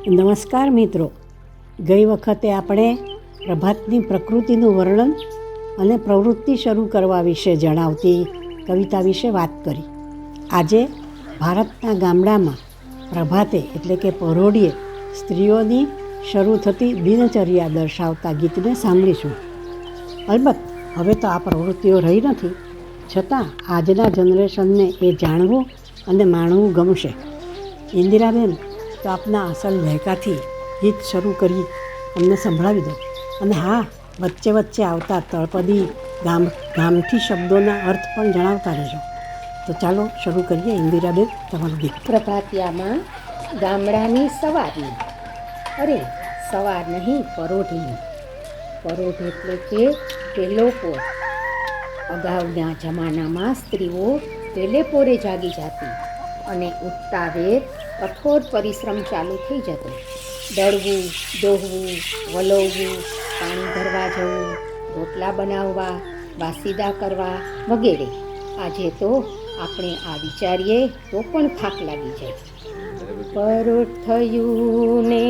નમસ્કાર મિત્રો, ગઈ વખતે આપણે પ્રભાતની પ્રકૃતિનું વર્ણન અને પ્રવૃત્તિ શરૂ કરવા વિશે જણાવતી કવિતા વિશે વાત કરી. આજે ભારતના ગામડામાં પ્રભાતે એટલે કે પરોઢિયે સ્ત્રીઓની શરૂ થતી દિનચર્યા દર્શાવતા ગીતને સાંભળીશું. અલબત્ત હવે તો આ પ્રવૃત્તિઓ રહી નથી, છતાં આજના જનરેશનને એ જાણવું અને માણવું ગમશે. ઇન્દિરાબેન, તો આપના અસલ લહેકાથી ગીત શરૂ કરી અમને સંભળાવી દો. અને હા, વચ્ચે વચ્ચે આવતા તળપદી ગામઠી શબ્દોના અર્થ પણ જણાવતા રહેજો. તો ચાલો શરૂ કરીએ. ઇન્દિરાબેન, તમારું ગીત. પ્રભાતિયામાં ગામડાની સવારની, અરે સવાર નહીં, પરોઢીની. પરોઢ એટલે કે પહેલો પોર. અગાઉના જમાનામાં સ્ત્રીઓ પહેલે પોરે જાગી જતી અને ઉઠતા વેર કઠોર પરિશ્રમ ચાલુ થઈ જતો. દળવું, દોહવું, વલોવવું, પાણી ભરવા જવું, રોટલા બનાવવા, વાસીદા કરવા વગેરે. આજે તો આપણે આ વિચારીએ તો પણ થાક લાગી જાય. પરોઢ થયું ને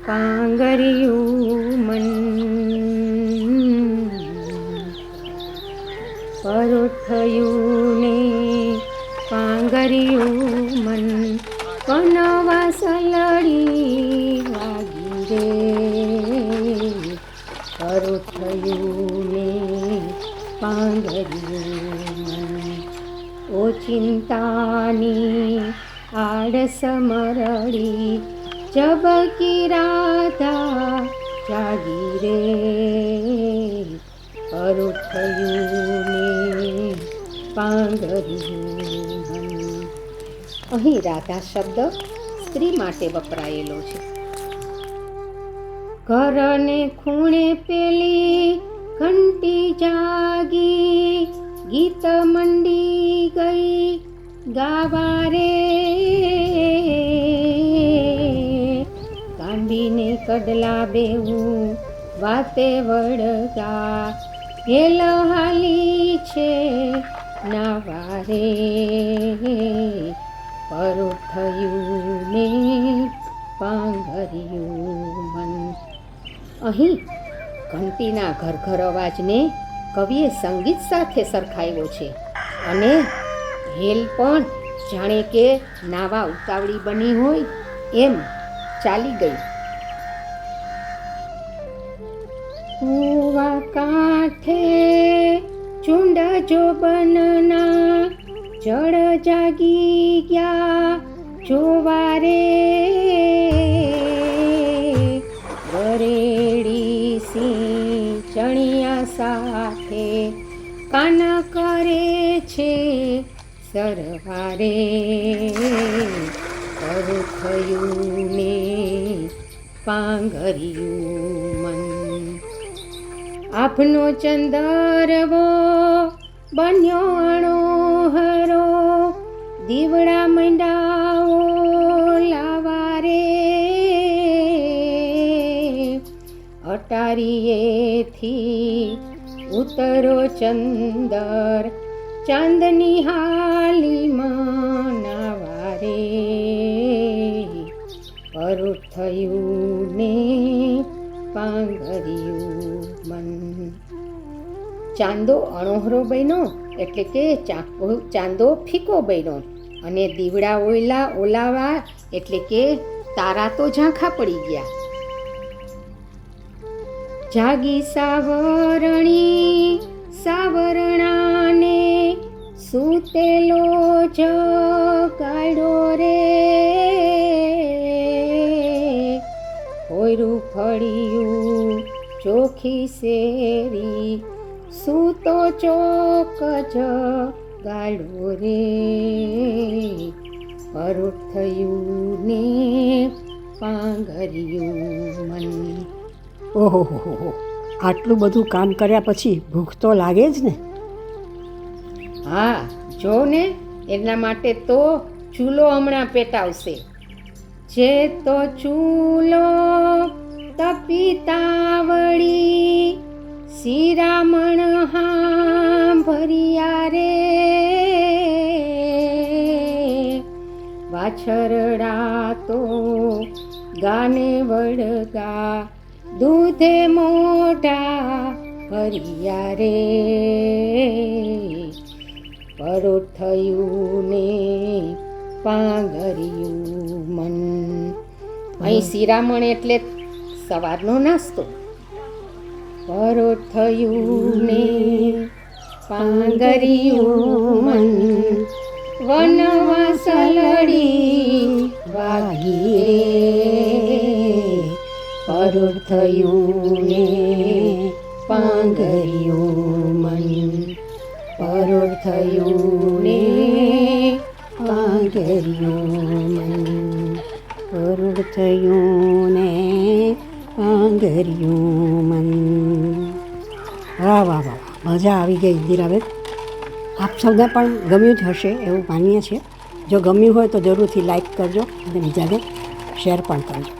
પાંગર્યું મન, પરોઢ થયું ને પાંગર્યું મન, કનવા સલડી વાગી રે. પરોઢ થયું ને પાંગર્યું મન, ઓ ચિંતાની આળસ મરડી, જબકી રાધા જાગી રે. પરોઢ થયું ને પાંગર્યું મન. અહીં રાધા શબ્દ સ્ત્રી માટે વપરાયેલો છે. ઘરને ખૂણે પેલી ઘંટી જાગી, ગીત મંડી ગઈ ગાવા રે. કાંડીને કડલા બેવું વાતે વળગા, હેલ હાલી છે નાવા રે. પરોઢ થયું ને પાંગર્યું મન. અહીં ઘંટીના ઘર અવાજને કવિએ સંગીત સાથે સરખાવ્યો છે અને હેલ પણ જાણે કે નાવા ઉતાવળી બની હોય એમ ચાલી ગઈ. કૂવા કાંઠે ચૂંડ જોબનના, જળ જાગી ગયા જોવા રે. વરેડી સિંહ ચણિયા સાથે કાન કરે છે સરવારે. પરોઢ થયું ને પાંગર્યું મન, આભનો ચંદરવો બન્યો અણોહરો, દીવડા મંડાઓ લાવા રે. અટારીએથી ઉતરો ચંદર, ચાંદની હાલીમાં નાવા રે. પરોઢ થયું ને પાંગર્યું મન. ચાંદો અણોહરો બન્યો એટલે કે ચાંદો ફીકો બન્યો, અને દીવડા ઓલાવા એટલે કે તારા તો ઝાંખા પડી ગયા. જાગી સાવરણી સાવરણાને, સૂતેલો જગાડ્યો રે. કોયરું ફળિયું ચોખી શેરી, સૂતો ચોક જગાડ્યો રે. પરોઢ થયું ને પાંગર્યું મન. ઓહો, આટલું બધું કામ કર્યા પછી ભૂખ તો લાગે જ ને. હા, જો ને, એના માટે તો ચૂલો હમણાં પેટાવશે. જે તો ચૂલો તપીતાવળી, શિરામણ હા ભરિયા રે. વાછરડા તો ગાને વળગા, દૂધે મોઢા ભર્યા રે. પરોઢ થયું ને પાંગર્યું મન. અહીં શિરામણ એટલે સવારનો નાસ્તો. પરોઢ થયું ને પાંગર્યું મન, વનવાસ લડી વાગી રે. પરોઢ થયું ને પાંગર્યું મન, પરોઢ થયું ને પાંગર્યું મન, પરોઢ થયું ને પાંગર્યું મન. વાહ વાહ વાહ, મજા આવી ગઈ ઇન્દિરાબેન. આપ સૌને પણ ગમ્યું જ હશે એવું માનીએ છીએ. જો ગમ્યું હોય તો જરૂરથી લાઈક કરજો અને બીજાને શેર પણ કરજો.